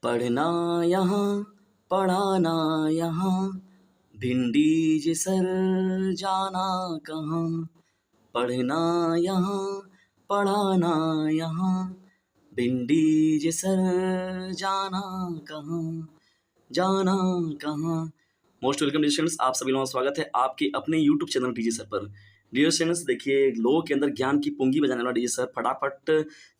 पढ़ना यहाँ पढ़ाना यहाँ, भिंडी जे सर जाना कहाँ। पढ़ना यहाँ पढ़ाना यहाँ, भिंडी जे सर जाना कहाँ, जाना कहाँ। मोस्ट वेलकम डियर स्टूडेंट्स, आप सभी लोगों का स्वागत है आपके अपने यूट्यूब चैनल टीजी सर पर। डियर स्टूडेंट्स, देखिए लोगों के अंदर ज्ञान की पूंगी बजाने वाला टीजी सर, फटाफट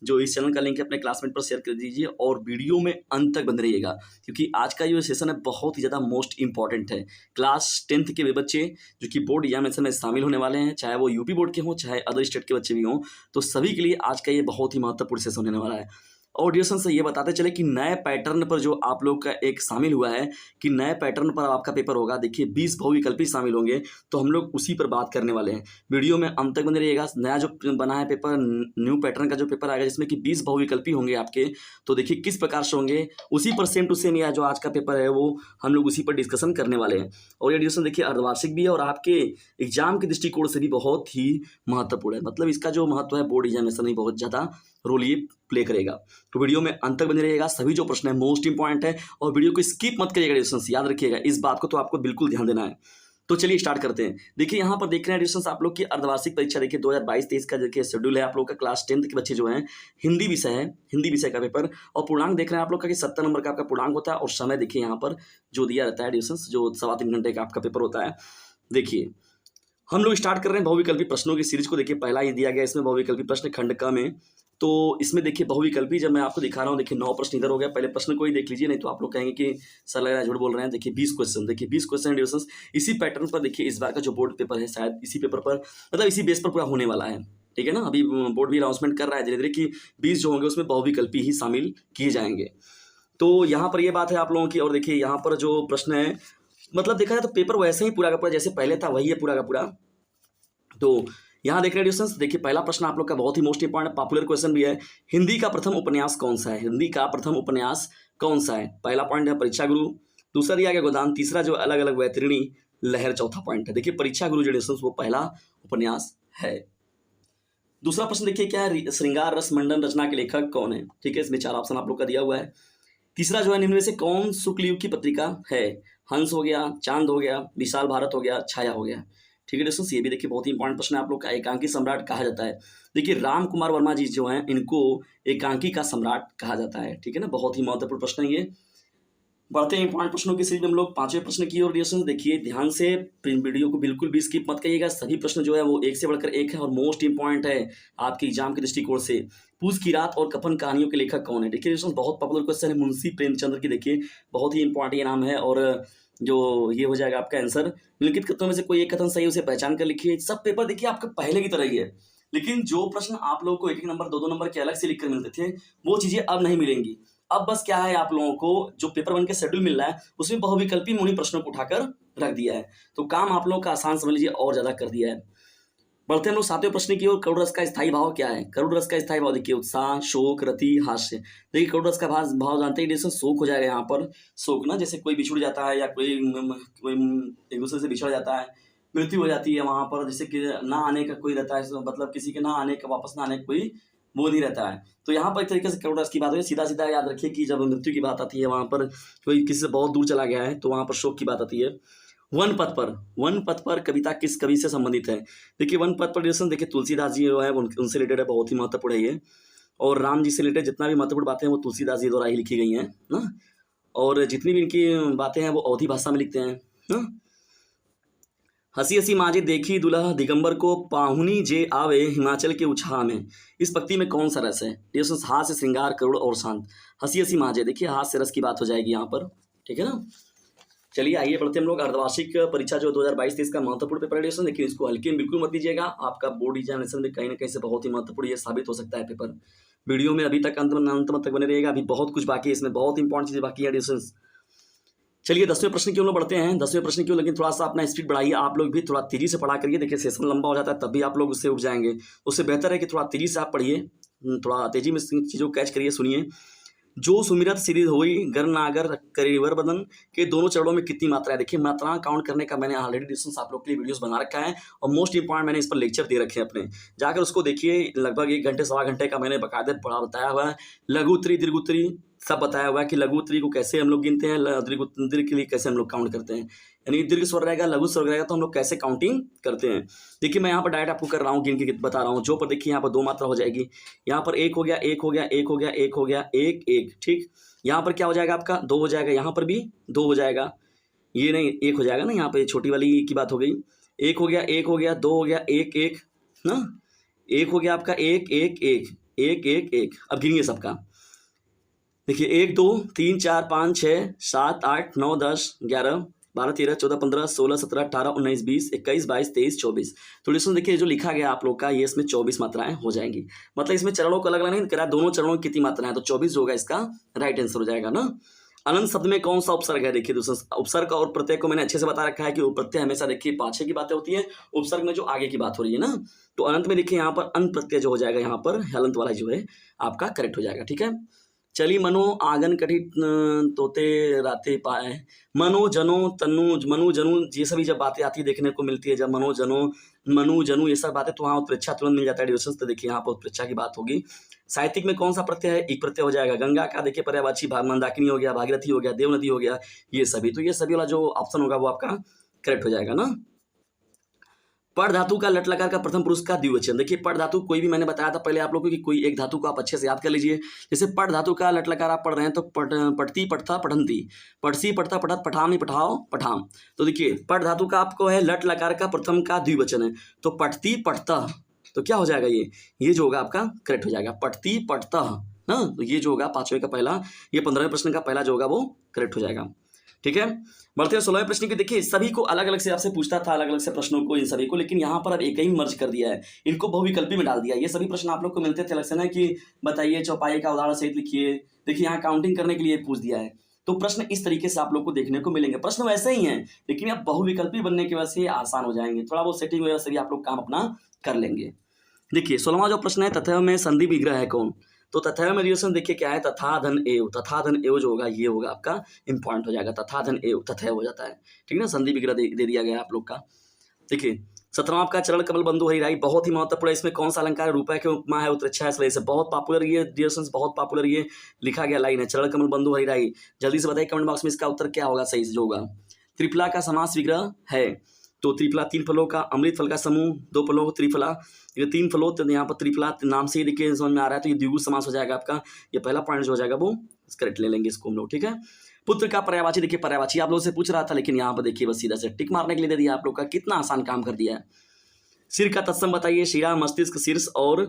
जो इस चैनल का लिंक है अपने क्लासमेट पर शेयर कर दीजिए और वीडियो में अंत तक बने रहिएगा, क्योंकि आज का जो सेशन है बहुत ही ज़्यादा मोस्ट इंपॉर्टेंट है। क्लास 10th के वे बच्चे जो कि बोर्ड एग्जामिनेशन में शामिल होने वाले हैं, चाहे वो यूपी बोर्ड के हों चाहे अदर स्टेट के बच्चे भी हों, तो सभी के लिए आज का ये बहुत ही महत्वपूर्ण सेशन होने वाला है। और डियर स्टूडेंट्स, ये बताते चले कि नए पैटर्न पर जो आप लोग का एक शामिल हुआ है कि नए पैटर्न पर आपका पेपर होगा। देखिए 20 बहुविकल्पी शामिल होंगे, तो हम लोग उसी पर बात करने वाले हैं। वीडियो में अंत तक बने रहिएगा। नया जो बना है पेपर, न्यू पैटर्न का जो पेपर आएगा जिसमें कि 20 बहुविकल्पी होंगे आपके, तो देखिए किस प्रकार से होंगे, उसी पर सेम टू सेम यह जो आज का पेपर है वो हम लोग उसी पर डिस्कशन करने वाले हैं। और ये डिस्कशन देखिए अर्धवार्षिक भी है और आपके एग्जाम के दृष्टिकोण से भी बहुत ही महत्वपूर्ण है। मतलब इसका जो महत्व है बोर्ड एग्जामिनेशन में बहुत ज़्यादा रोल ये प्ले करेगा। तो वीडियो में अंत तक बने रहिएगा। सभी जो प्रश्न है मोस्ट इंपॉर्टेंट है और वीडियो को स्किप मत करिएगा डिस्टेंस, याद रखिएगा इस बात को, तो आपको बिल्कुल ध्यान देना है। तो चलिए स्टार्ट करते हैं। देखिए यहाँ पर देख रहे हैं डिस्टेंस आप लोग की अर्धवार्षिक परीक्षा देखिए 2022-23 का देखिए शेड्यूल है। आप लोग का क्लास 10th के बच्चे जो हैं हिंदी विषय है, हिंदी विषय का पेपर, और पूर्णांक देख रहे हैं आप लोग का कि 70 नंबर का आपका पूर्णांक होता है। और समय देखिए यहाँ पर जो दिया रहता है डिस्टेंस, जो 3.25 घंटे का आपका पेपर होता है। देखिए हम लोग स्टार्ट कर रहे हैं बहुविकल्पी प्रश्नों की सीरीज को। देखिए पहला ये दिया गया इसमें बहुविकल्पी प्रश्न खंड क में, तो इसमें देखिए बहुविकल्पी जब मैं आपको दिखा रहा हूँ, देखिए 9 प्रश्न इधर हो गया। पहले प्रश्न को ही देख लीजिए, नहीं तो आप लोग कहेंगे कि सर लग रहा है झूठ बोल रहे हैं। देखिए 20 क्वेश्चन, देखिए 20 क्वेश्चन डिविजन्स इसी पैटर्न पर। देखिए इस बार का जो बोर्ड पेपर है शायद इसी पेपर पर, मतलब इसी बेस पर पूरा होने वाला है, ठीक है ना। अभी बोर्ड भी अनाउंसमेंट कर रहा है धीरे धीरे कि 20 जो होंगे उसमें बहुविकल्पी ही शामिल किए जाएंगे। तो यहाँ पर ये बात है आप लोगों की। और देखिए यहाँ पर जो प्रश्न है, मतलब देखा जाए तो पेपर वैसे ही पूरा का पूरा जैसे पहले था वही है पूरा का पूरा। तो यहाँ देख रहे हैं डिस्टेंस, देखिए पहला प्रश्न आप लोग का बहुत ही मोस्ट इंपॉर्टेंट पॉपुलर क्वेश्चन भी है। हिंदी का प्रथम उपन्यास कौन सा है? हिंदी का प्रथम उपन्यास कौन सा है? पहला पॉइंट है परीक्षा गुरु, दूसरा दिया गया गोदान, तीसरा जो अलग अलग वैतरणी लहर, चौथा पॉइंट है देखिए परीक्षा गुरु जो डिस्टेंस वो पहला उपन्यास है। दूसरा प्रश्न देखिए क्या है, श्रृंगार रस मंडन रचना के लेखक कौन है? ठीक है, इसमें 4 ऑप्शन आप लोग का दिया हुआ है। तीसरा जो है निम्न में से कौन शुक्ल युग की पत्रिका है? हंस हो गया, चांद हो गया, विशाल भारत हो गया, छाया हो गया। ठीक है दोस्तों, ये भी देखिए बहुत ही इंपॉर्टेंट प्रश्न है आप लोग का। एकांकी सम्राट कहा जाता है, देखिए राम कुमार वर्मा जी जो हैं इनको एकांकी का सम्राट कहा जाता है। ठीक है ना, बहुत ही महत्वपूर्ण प्रश्न है ये। बढ़ते हैं इंपॉर्टेंट प्रश्नों की सीरीज में हम लोग 5वें प्रश्न की ओर। देखिए ध्यान से वीडियो को बिल्कुल भी स्किप मत करिएगा। सभी प्रश्न जो है वो एक से बढ़कर एक है और मोस्ट इंपॉर्टेंट है आपके एग्जाम के दृष्टिकोण से। पूस की रात और कफन कहानियों के लेखक कौन है? देखिए बहुत पॉपुलर क्वेश्चन है, मुंशी प्रेमचंद्र की। देखिए बहुत ही इंपॉर्टेंट ये नाम है और जो ये हो जाएगा आपका आंसर। निम्नलिखित कथनों में से कोई एक कथन सही, उसे पहचान कर लिखिए। सब पेपर देखिए आपका पहले की तरह ही है, लेकिन जो प्रश्न आप लोगों को 1-1 नंबर 2-2 नंबर के अलग से लिखकर मिलते थे वो चीजें अब नहीं मिलेंगी। अब बस क्या है, आप लोगों को जो पेपर 1 के शेड्यूल मिल रहा है उसमें बहुविकल्पी उन्हीं प्रश्नों को उठाकर रख दिया है, तो काम आप लोगों का आसान समझ लीजिए और ज्यादा कर दिया है। बढ़ते हम लोग 7वें प्रश्न की ओर। करुण रस का स्थायी भाव क्या है? करुण रस का स्थायी भाव देखिए उत्साह, शोक, रति, हास्य। देखिए करुण रस का भाव जानते हैं, जैसे शोक हो जाएगा यहाँ पर। शोक ना, जैसे कोई बिछुड़ जाता है या कोई एक दूसरे से बिछड़ जाता है, मृत्यु हो जाती है वहां पर, जैसे कि ना आने का कोई रहता है, मतलब किसी के ना आने का, वापस ना आने का कोई वो नहीं रहता है। तो यहाँ पर एक तरीके से करुण रस की बात हो, सीधा सीधा याद रखिए कि जब मृत्यु की बात आती है वहां पर, कोई किसी से बहुत दूर चला गया है तो वहां पर शोक की बात आती है। वन पथ पर कविता किस कवि से संबंधित है? देखिए वन पथ पर डिस्कशन देखिए तुलसीदास जी जो है उनसे रिलेटेड है, बहुत ही महत्वपूर्ण है ये। और राम जी से रिलेटेड जितना भी महत्वपूर्ण बातें हैं वो तुलसीदास जी द्वारा ही लिखी गई हैं ना। और जितनी भी इनकी बातें हैं वो अवधी भाषा में लिखते हैं ना। हंसी हंसी माजे देखी दुल्हा दिगंबर को, पाहुनी जे आवे हिमाचल के उछाह में। इस पंक्ति में कौन सा रस है? डिस्कशन हास्य, श्रृंगार, करुण और शांत। हंसी हंसी माजे देखिए हास्य रस की बात हो जाएगी यहाँ पर, ठीक है ना। चलिए आइए बढ़ते हम लोग अर्धवार्षिक परीक्षा जो 2022-23 का महत्वपूर्ण पेपर है, लेकिन इसको हल्के में बिल्कुल मत लीजिएगा। आपका बोर्ड एग्जामिनेशन में कहीं ना कहीं से बहुत ही महत्वपूर्ण ये साबित हो सकता है पेपर। वीडियो में अभी तक अंत तक बने रहिएगा, अभी बहुत कुछ बाकी है, इसमें बहुत इंपॉर्टेंट चीजें बाकी है डिस्टेंस। चलिए 10वें प्रश्न की ओर बढ़ते हैं। 10वें प्रश्न की ओर, लेकिन थोड़ा सा अपना स्पीड बढ़ाइए, आप लोग भी थोड़ा तेजी से पढ़ा करिए। देखिए सेशन लंबा हो जाता है तब भी आप लोग उससे उठ जाएंगे, उससे बेहतर है कि थोड़ा तेजी से आप पढ़िए, थोड़ा तेजी में चीज़ों को कैच करिए। सुनिए, जो सुमिरत सिद्धि होई गर नागर करिवर बदन के दोनों चरणों में कितनी मात्रा है? देखिए मात्रा काउंट करने का मैंने ऑलरेडी डिस्टेंस आप लोग के लिए वीडियोस बना रखा है और मोस्ट इंपॉर्टेंट मैंने इस पर लेक्चर दे रखे हैं अपने, जाकर उसको देखिए। लगभग 1 घंटे 1.25 घंटे का मैंने बाकायदे पढ़ा बताया हुआ है। लघु उत्तरी, दीर्घ उत्तरी, सब बताया हुआ है कि लघु उत्तरी को कैसे हम लोग गिनते हैं, दीर्घ के लिए कैसे हम लोग काउंट करते हैं। यानी दीर्घ स्वर रहेगा, लघु स्वर रहेगा, तो हम लोग कैसे काउंटिंग करते हैं। देखिए मैं यहाँ पर डायरेक्ट आपको कर रहा हूँ, गिन के बता रहा हूँ। जो पर देखिए यहाँ पर 2 मात्रा हो जाएगी, यहाँ पर 1 हो गया, 1 हो गया, 1 हो गया, 1 हो गया, 1 1, ठीक। यहाँ पर क्या हो जाएगा आपका 2 हो जाएगा, यहाँ पर भी 2 हो जाएगा, ये नहीं 1 हो जाएगा ना, यहाँ पे छोटी वाली की बात हो गई। 1 हो गया, 1 हो गया, 2 हो गया, 1 1 ना, 1 हो गया आपका 1 1 1 1 1 1। अब गिनिए सबका, देखिए 1 2 3 4 5 6 7 8 9 10 11 12 13 14 15 16 17 18 19 20 21 22 23 24। तो लिसन देखिए जो लिखा गया आप लोग का, ये इसमें 24 मात्राएं हो जाएंगी। मतलब इसमें चरणों को अलग अलग नहीं करा, दोनों चरणों की कितनी मात्राएं हैं, तो 24 जो होगा इसका राइट आंसर हो जाएगा ना। अनंत शब्द में कौन सा उपसर्ग है, देखिए दूसरा उपसर्ग और प्रत्यय को मैंने अच्छे से बता रखा है कि प्रत्यय हमेशा देखिए पाछे की बातें होती है, उपसर्ग में जो आगे की बात हो रही है ना। तो अनंत में देखिए यहाँ पर अन प्रत्यय जो हो जाएगा, यहाँ पर हलंत वाला जो है आपका करेक्ट हो जाएगा, ठीक है। चली मनो आंगन कटी तोते राते पाए, मनो जनो तनु मनु जनु, ये सभी जब बातें आती देखने को मिलती है, जब मनो जनो मनु जनु ये सब बातें, तो वहाँ उत्प्रेक्षा तुरंत मिल जाता है डिविजन। तो देखिए यहाँ पर उत्प्रेक्षा की बात होगी। साहित्यिक में कौन सा प्रत्यय है, एक प्रत्यय हो जाएगा। गंगा का देखिए पर्यायवाची, मंदाकिनी हो गया, भागीरथी हो गया, देवनदी हो गया, ये सभी। तो ये सभी वाला जो ऑप्शन होगा वो आपका करेक्ट हो जाएगा ना। पड़ धातु का लट लकार का प्रथम पुरुष का द्विवचन, देखिए पड़ धातु कोई भी मैंने बताया था पहले आप लोगों को कि कोई एक धातु को आप अच्छे से याद कर लीजिए। जैसे पड़ धातु का लट लकार आप पढ़ रहे हैं तो पढ़ती पढ़ता पढ़ंती, पढ़सी पढ़ता पढ़त, पठामी पठाओ पठाम। तो देखिए पड़ धातु का आपको है लट लकार का प्रथम का द्विवचन है, तो पढ़ती पढ़ता, तो क्या हो जाएगा ये जो होगा आपका करेक्ट हो जाएगा, पढ़ती पढ़ता ना। तो ये जो होगा 5वें का पहला, ये 15वें प्रश्न का पहला जो होगा वो करेक्ट हो जाएगा, ठीक है। बढ़ते हैं 16वें प्रश्न की। देखिए सभी को अलग अलग से आपसे पूछता था, अलग अलग से प्रश्नों को इन सभी को, लेकिन यहाँ पर अब एक ही मर्ज कर दिया है, इनको बहुविकल्पी में डाल दिया। ये सभी प्रश्न आप लोग को मिलते थे अलग से ना, कि बताइए चौपाई का उदाहरण सहित लिखिए। देखिए यहाँ काउंटिंग करने के लिए पूछ दिया है, तो प्रश्न इस तरीके से आप लोग को देखने को मिलेंगे। प्रश्न वैसे ही हैं, लेकिन अब बहुविकल्पी बनने की वजह से आसान हो जाएंगे, थोड़ा बहुत सेटिंग वगैरह से भी आप लोग काम अपना कर लेंगे। देखिए 16वां जो प्रश्न है, तथैव में संधि विग्रह है कौन। तो तथैव में रिलेशन देखिए क्या है, तथा धन एव, तथा धन एव जो होगा ये होगा आपका इंपॉर्टेंट हो जाएगा, तथा धन एव तथैव हो जाता है, ठीक है ना। संधि विग्रह दे दिया गया आप लोग का। देखिए 17वां आपका चरण कमल बंधु हरिराई, बहुत ही महत्वपूर्ण है। इसमें कौन सा अलंकार रुपए के उपमा है, उत्प्रेक्षा है, इसलिए से बहुत पॉपुलर ये डियर्सन्स, बहुत पॉपुलर ये लिखा गया लाइन है, चरण कमल बंधु हरिराई। जल्दी से बताइए कमेंट बॉक्स में इसका उत्तर क्या होगा सही से जो होगा। त्रिफला का समास विग्रह है, तो त्रिफला 3 फलों का, अमृत फल का समूह 2 फलों त्रिफला, ये 3 फलों, तो यहाँ पर त्रिफला नाम से ही देखिए समझ में आ रहा है, तो ये द्विगु समास हो जाएगा आपका। ये पहला पॉइंट जो हो जाएगा वो करेक्ट ले लेंगे इसको हम लोग, ठीक है। पुत्र का पर्यायवाची, देखिए पर्यायवाची आप लोगों से पूछ रहा था, लेकिन यहाँ पर देखिए बस सीधा से टिक मारने के लिए दे दिया आप लोग का, कितना आसान काम कर दिया है। सिर का तत्सम बताइए, शिरा मस्तिष्क शीर्ष और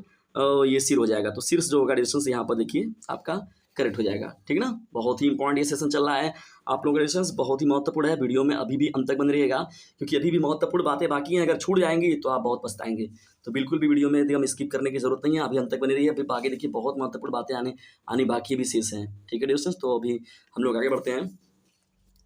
ये सिर हो जाएगा, तो शीर्ष जो होगा डिस्टेंस यहाँ पर देखिए आपका करेक्ट हो जाएगा, ठीक ना। बहुत ही इंपॉर्टेंट ये सेशन चल रहा है, आप लोगों का डिस्टेंस बहुत ही महत्वपूर्ण है। वीडियो में अभी भी अंत तक बने रहिएगा, क्योंकि अभी भी महत्वपूर्ण बातें बाकी हैं, अगर छूट जाएंगी तो आप बहुत पछताएंगे। तो बिल्कुल भी वीडियो में एकदम स्किप करने की जरूरत नहीं है, अभी अंत तक बने रहिए। अभी आगे देखिए बहुत महत्वपूर्ण बातें आने बाकी भी शेष हैं, ठीक है डिस्टेंस। तो अभी हम लोग आगे बढ़ते हैं।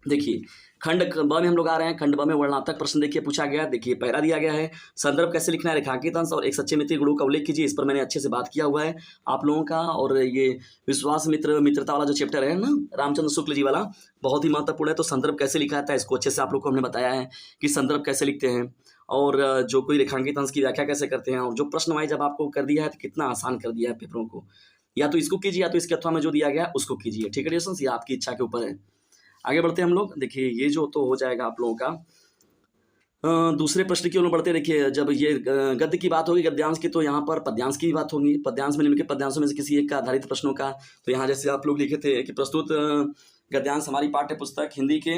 देखिए खंड ब में हम लोग आ रहे हैं। खंड ब में वर्णनात्मक प्रश्न देखिए पूछा गया, देखिए पैरा दिया गया है, संदर्भ कैसे लिखना है, रेखांकित अंश और एक सच्चे मित्र गुणों का उल्लेख कीजिए। इस पर मैंने अच्छे से बात किया हुआ है आप लोगों का। और ये विश्वास मित्रता वाला जो चैप्टर है ना, रामचंद्र शुक्ल जी वाला, बहुत ही महत्वपूर्ण है। तो संदर्भ कैसे लिखा जाता है इसको अच्छे से आप लोग को हमने बताया है कि संदर्भ कैसे लिखते हैं, और जो कोई रेखांकित अंश की व्याख्या कैसे करते हैं। और जो प्रश्न वाइज जब आपको कर दिया है तो कितना आसान कर दिया है पेपरों को, या तो इसको कीजिए या तो इसके अथवा में जो दिया गया है उसको कीजिए, ठीक है डिस्टेंस, ये आपकी इच्छा के ऊपर है। आगे बढ़ते हैं हम लोग। देखिए ये जो तो हो जाएगा आप लोगों का। दूसरे प्रश्न की ओर बढ़ते, देखिए जब ये गद्य की बात होगी, गद्यांश की, तो यहाँ पर पद्यांश की बात होगी। पद्यांश में निम्नलिखित पद्यांशों में से किसी एक का आधारित प्रश्नों का, तो यहाँ जैसे आप लोग लिखे थे कि प्रस्तुत गद्यांश हमारी पाठ्य पुस्तक हिंदी के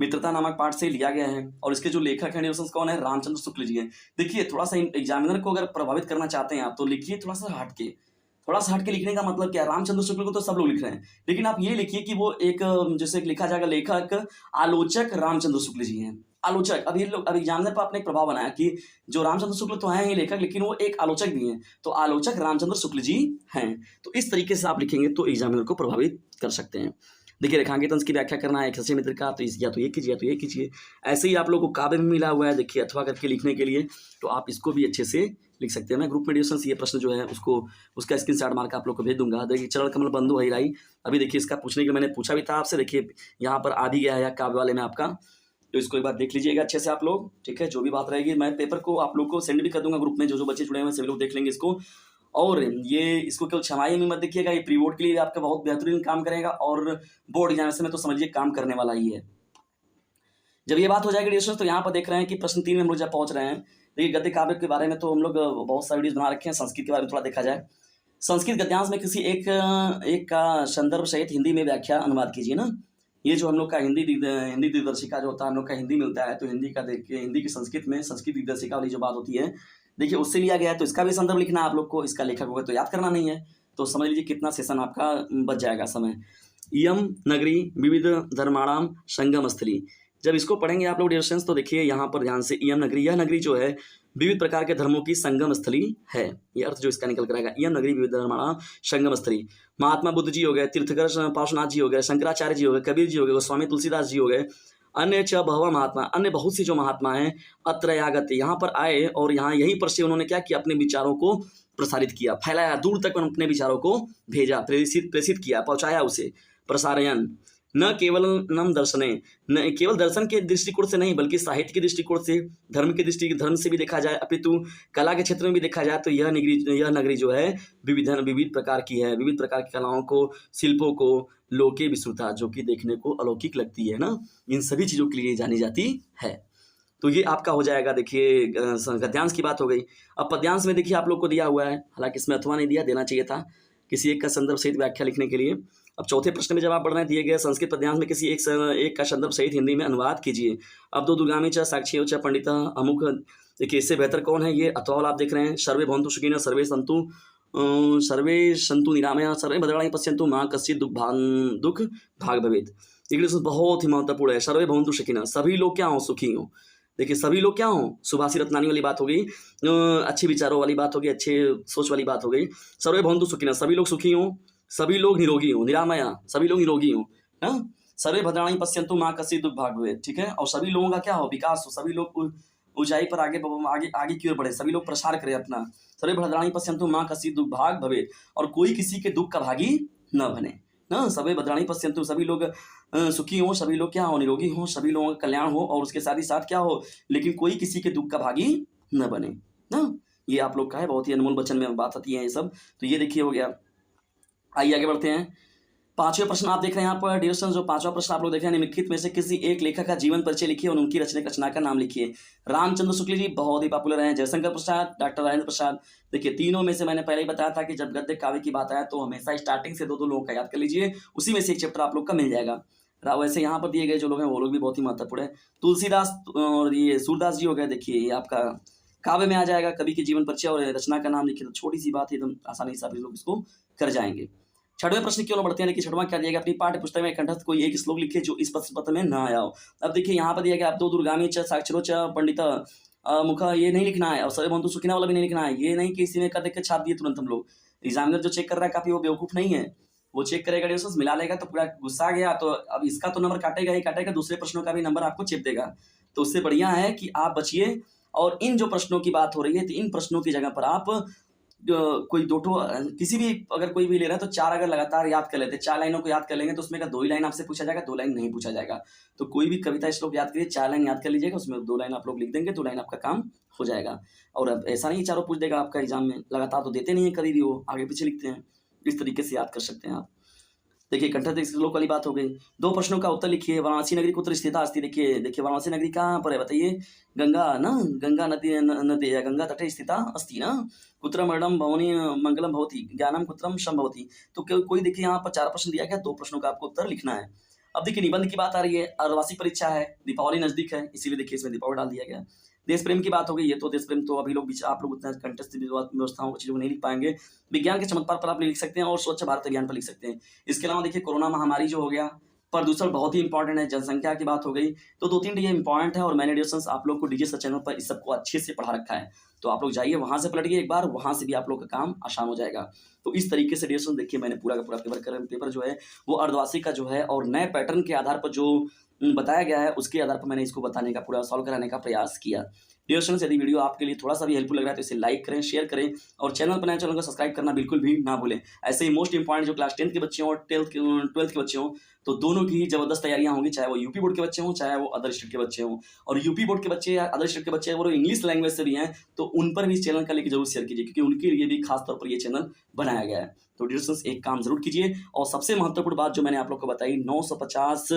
मित्रता नामक पाठ से लिया गया है, और इसके जो लेखक हैं डिस्टेंस कौन है, रामचंद्र शुक्ल जी हैं। देखिए थोड़ा सा एग्जामिनर को अगर प्रभावित करना चाहते हैं आप, तो लिखिए थोड़ा सा हट के लिखने का मतलब क्या है। रामचंद्र शुक्ल को तो सब लोग लिख रहे हैं, लेकिन आप ये लिखिए कि वो एक जैसे लिखा जाएगा लेखक आलोचक रामचंद्र शुक्ल जी हैं। आलोचक, अब ये लोग अब एग्जामिनर पर अपने एक प्रभाव बनाया कि जो रामचंद्र शुक्ल तो हैं ही लेखक, लेकिन वो एक आलोचक भी हैं, तो आलोचक रामचंद्र शुक्ल जी हैं। तो इस तरीके से आप लिखेंगे तो एग्जामिनर को प्रभावित कर सकते हैं। देखिए रेखांकित अंश की व्याख्या करना है एक सच्चे मित्र का, तो या तो ये कीजिए या तो ये कीजिए। ऐसे ही आप लोगों को काव्य में मिला हुआ है, देखिए अथवा करके लिखने के लिए, तो आप इसको भी अच्छे से लिख सकते हैं। मैं ग्रुप में डिस्टेंस ये प्रश्न जो है उसका स्क्रीनशॉट मार के आप लोग को भेज दूंगा। देखिए चरण कमल बंधु हरिराई, अभी देखिए इसका पूछने के लिए मैंने पूछा भी था आपसे, देखिए यहाँ पर आ भी गया है काव्य वाले में आपका, तो इसको एक बार देख लीजिएगा अच्छे से आप लोग, ठीक है। जो भी बात रहेगी मैं पेपर को आप लोग को सेंड भी कर दूंगा ग्रुप में, जो बच्चे जुड़े हुए हैं सभी लोग देख लेंगे इसको। और ये इसको केवल छमाही में मत देखिएगा, ये प्री बोर्ड के लिए आपका बहुत बेहतरीन काम करेगा और बोर्ड एग्जामिनेशन में तो समझिए काम करने वाला ही है। जब ये बात हो जाएगी डिस्कशन, तो यहाँ पर देख रहे हैं कि प्रश्न 3 में हम लोग जब पहुंच रहे हैं, देखिए गद्य काव्य के बारे में तो हम लोग बहुत सारे वीडियोस बना रखे हैं। संस्कृत के बारे में थोड़ा देखा जाए। संस्कृत गद्यांश में किसी एक का संदर्भ सहित हिंदी में व्याख्या अनुवाद कीजिए ना। ये जो हम लोग का हिंदी दिग्दर्शिका जो होता है, हम लोग का हिंदी मिलता है, तो हिंदी का देखिए, हिंदी की संस्कृत में संस्कृत दिग्दर्शिका वाली जो बात होती है, देखिए उससे लिया गया है, तो इसका भी संदर्भ लिखना है आप लोग को। इसका लेखक होगा तो याद करना नहीं है, तो समझ लीजिए कितना सेशन आपका बच जाएगा समय। इयम नगरी विविध धर्माणाम संगम स्थली, जब इसको पढ़ेंगे आप लोग डिस्कशंस, तो देखिए यहाँ पर ध्यान से, इयम नगरी, यह नगरी जो है विविध प्रकार के धर्मों की संगम स्थली है। ये अर्थ जो इसका निकल कर आएगा, इयम नगरी विविध धर्माणाम संगम स्थली। महात्मा बुद्ध जी हो गए, तीर्थंकर पार्श्वनाथ जी हो गए, शंकराचार्य जी हो गए, कबीर जी हो गए, गोस्वामी तुलसीदास जी हो गए, अन्य च बहवा महात्मा, अन्य बहुत सी जो महात्मा हैं, अत्र यागत, यहाँ पर आए और यहाँ यहीं पर से उन्होंने क्या किया, अपने विचारों को प्रसारित किया, फैलाया, दूर तक अपने विचारों को भेजा, प्रेषित किया, पहुंचाया उसे। प्रसारयन, न केवल नम दर्शने, न केवल दर्शन के दृष्टिकोण से नहीं, बल्कि साहित्य के दृष्टिकोण से, धर्म से भी देखा जाए, अपितु कला के क्षेत्र में भी देखा जाए, तो यह नगरी जो है विविध प्रकार की है। विविध प्रकार की कलाओं को, शिल्पों को, लोके विश्रुता, जो कि देखने को अलौकिक लगती है ना, इन सभी चीज़ों के लिए जानी जाती है। तो ये आपका हो जाएगा। देखिए गद्यांश की बात हो गई। अब पद्यांश में देखिए आप लोग को दिया हुआ है, हालांकि इसमें अथवा नहीं दिया, देना चाहिए था, किसी एक का संदर्भ सहित व्याख्या लिखने के लिए। अब चौथे प्रश्न में जब आप पढ़ रहे हैं, दिए गए संस्कृत पद्यांश में किसी एक का संदर्भ सहित हिंदी में अनुवाद कीजिए। अब दो दुर्गामी च साक्षी च पंडित अमुक, देखिए इससे बेहतर कौन है, ये अथवा आप देख रहे हैं। सर्वे भवन्तु सुखिनः सर्वे सन्तु निरामया सर्वे भद्राणि पश्यन्तु मा कश्चित् दुख भाग भवेत्। इंग्लिश बहुत ही महत्वपूर्ण है। सर्वे भवन्तु सुखिनः, सभी लोग क्या हों, सुखी हों। देखिए सभी लोग क्या हों, सुभाषी रत्नानी वाली बात हो गई, अच्छे विचारों वाली बात हो गई, अच्छे सोच वाली बात हो गई। सर्वे भवन्तु सुखिनः, सभी लोग सुखी हों, सभी लोग निरोगी हों, निरामया, सभी लोग निरोगी हों, हाँ। सर्वे भद्राणि पश्यन्तु मा कश्चित् दुख भाग भवेत्, ठीक है। और सभी लोगों का क्या हो, विकास हो, सभी लोग ऊंचाई पर आगे की ओर बढ़े, सभी लोग प्रसार करें अपना। सर्वे भद्राणि पश्यन्तु मा कश्चित् दुख भाग भवेत्, और कोई किसी के दुख का भागी न बने ना। सर्वे भद्राणि पश्यन्तु, सभी लोग सुखी हों, सभी लोग क्या हो, निरोगी हों, सभी लोगों का कल्याण हो, और उसके साथ ही साथ क्या हो, लेकिन कोई किसी के दुख का भागी न बने ना। ये आप लोग का है, बहुत ही अनमोल वचन में बात आती है ये सब। तो ये देखिए हो गया। आइए आगे बढ़ते हैं। पांचवें प्रश्न आप देख रहे हैं यहाँ पर डिस्कशन, जो पांचवा प्रश्न आप लोग देख रहे हैं, निम्नलिखित में से किसी एक लेखक का जीवन परिचय लिखिए और उनकी रचना का नाम लिखिए। रामचंद्र शुक्ल जी बहुत ही पॉपुलर हैं, जयशंकर प्रसाद, डॉक्टर राजेंद्र प्रसाद। देखिए तीनों में से मैंने पहले ही बताया था कि जब गद्य काव्य की बात आए तो हमेशा स्टार्टिंग से दो लोगों का याद कर लीजिए, उसी में से एक चैप्टर आप लोग का मिल जाएगा। वैसे यहाँ पर दिए गए जो लोग हैं वो लोग भी बहुत ही महत्वपूर्ण है। तुलसीदास और ये सूरदास जी हो गए। देखिए ये आपका काव्य में आ जाएगा, कवि के जीवन परिचय और रचना का नाम लिखिए। तो छोटी सी बात है, एकदम आसानी से आप लोग इसको कर जाएंगे। छठवें प्रश्न की ओर बढ़ते हैं। देखिए छठवां क्या दिया गया, अपनी पाठ्य पुस्तक में कंठस्थ कोई एक श्लोक लिखिए जो इस प्रश्न पत्र में ना आया हो। अब देखिए यहाँ पर दिया गया, आप दो दुर्गामी च साक्षरो च पंडित मुख, ये नहीं लिखना है, और सर्वे भवन्तु सुखिनः वाला भी नहीं लिखना है। ये नहीं कि इसी में कर देख के छाप दिए तुरंत हम लोग। एग्जामिनर जो चेक कर रहा है काफी वो बेवकूफ नहीं है, वो चेक करेगा, डिस्कशन मिला लेगा, तो पूरा गुस्सा गया तो अब इसका तो नंबर काटेगा ही काटेगा, दूसरे प्रश्नों का भी नंबर आपको चेप देगा। तो उससे बढ़िया है कि आप बचिए, और इन जो प्रश्नों की बात हो रही है, तो इन प्रश्नों की जगह पर आप कोई दो किसी भी अगर कोई भी ले रहा है तो चार अगर लगातार याद कर लेते, 4 लाइनों को याद कर लेंगे तो उसमें का 2 ही लाइन आपसे पूछा जाएगा, 2 लाइन नहीं पूछा जाएगा। तो कोई भी कविता श्लोक याद करिए, 4 लाइन याद कर लीजिएगा, उसमें 2 लाइन आप लोग लिख देंगे, 2 लाइन आपका काम हो जाएगा। और अब ऐसा नहीं चारों पूछ देगा आपका एग्जाम में, लगातार तो देते नहीं है, कभी भी वो आगे पीछे लिखते हैं। इस तरीके से याद कर सकते हैं आप। देखिए कंठस्थ श्लोक वाली बात हो गई। 2 प्रश्नों का उत्तर लिखिए। वाराणसी नगरी कुत्र स्थिता अस्ति। देखिए वाराणसी नगरी कहाँ पर है बताइए। गंगा नदी या गंगा तटे स्थिता अस्ति ना। कुत्र मरणम भवनी मंगलम भवति, ज्ञानम कुत्रम संभवति। तो कोई देखिए यहाँ पर 4 प्रश्न दिया गया, 2 प्रश्नों का आपको उत्तर लिखना है। अब देखिए निबंध की बात आ रही है, अर्धवार्षिक परीक्षा है, दीपावली नजदीक है, इसीलिए देखिए इसमें दीपावली डाल दिया गया। देश प्रेम की बात हो गई, ये तो देश प्रेम तो अभी लोग आप लोग उतना कंटेस्ट व्यवस्थाओं चीजों को नहीं लिख पाएंगे। विज्ञान के चमत्कार पर आप लिख सकते हैं, और स्वच्छ भारत अभियान पर लिख सकते हैं। इसके अलावा देखिए कोरोना महामारी जो हो गया, प्रदूषण बहुत ही इंपॉर्टेंट है, जनसंख्या की बात हो गई, तो 2-3 ये इंपॉर्टेंट है। और मैंने डिस्कशंस आप लोग को डीजे सर चैनल पर इस सबको अच्छे से पढ़ा रखा है, तो आप लोग जाइए वहां से पलटिए एक बार, वहां से भी आप लोग का काम आसान हो जाएगा। तो इस तरीके से डियर स्टूडेंट्स देखिए मैंने पूरा का पूरा पेपर जो है वो अर्धवार्षिक का जो है और नए पैटर्न के आधार पर जो बताया गया है उसके आधार पर मैंने इसको बताने का पूरा सॉल्व कराने का प्रयास किया। डियर स्टूडेंट्स यदि वीडियो आपके लिए थोड़ा सा भी हेल्पफुल लग रहा है तो इसे लाइक करें, शेयर करें और चैनल पर नए चैनल को सब्सक्राइब करना बिल्कुल भी ना भूलें। ऐसे ही मोस्ट इंपॉर्टेंट जो क्लास 10th के बच्चे हों और 12th के बच्चे हों तो दोनों की ज़बरदस्त तैयारियां होंगी, चाहे वो यूपी बोर्ड के बच्चे हों चाहे वो अदर स्टेट के बच्चे हों। और यूपी बोर्ड के बच्चे या अदर स्टेट के बच्चे वो इंग्लिश लैंग्वेज से भी हैं तो उन पर भी इस चैनल का लिंक जरूर शेयर कीजिए, क्योंकि उनके लिए भी खास तौर पर ये चैनल बनाया गया है। तो डियर स्टूडेंट्स एक काम जरूर कीजिए और सबसे महत्वपूर्ण बात जो मैंने आप लोग को बताई 950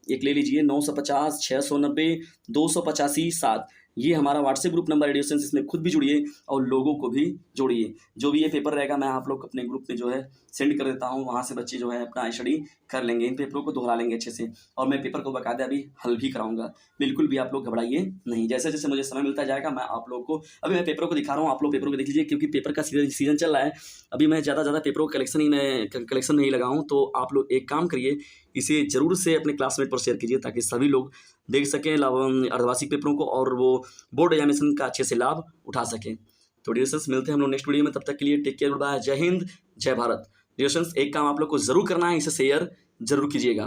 एक ले लीजिए 950 690 285 7 ये हमारा व्हाट्सएप ग्रुप नंबर है डियर स्टूडेंट्स, इसमें खुद भी जुड़िए और लोगों को भी जोड़िए। जो भी ये पेपर रहेगा मैं आप लोग अपने ग्रुप में जो है सेंड कर देता हूँ, वहाँ से बच्चे जो है अपना स्टडी कर लेंगे, इन पेपरों को दोहरा लेंगे अच्छे से और मैं पेपर को बाकायदा अभी हल भी कराऊंगा। बिल्कुल भी आप लोग घबराइए नहीं, जैसे जैसे मुझे समय मिलता जाएगा मैं आप लोग को अभी मैं पेपरों को दिखा रहा हूँ, आप लोग पेपरों को देख लीजिए क्योंकि पेपर का सीजन चल रहा है। अभी मैं ज़्यादा पेपरों का कलेक्शन नहीं लगाऊँ, तो आप लोग एक काम करिए इसे ज़रूर से अपने क्लासमेट पर शेयर कीजिए ताकि सभी लोग देख सकें अर्धवार्षिक पेपरों को और वो बोर्ड एग्जामिनेशन का अच्छे से लाभ उठा सकें। तो डियर स्टूडेंट्स मिलते हैं हम लोग नेक्स्ट वीडियो में, तब तक के लिए टेक केयर, गुड बाय, जय हिंद जय भारत। डियर स्टूडेंट्स एक काम आप लोग को जरूर करना है, इसे शेयर जरूर कीजिएगा।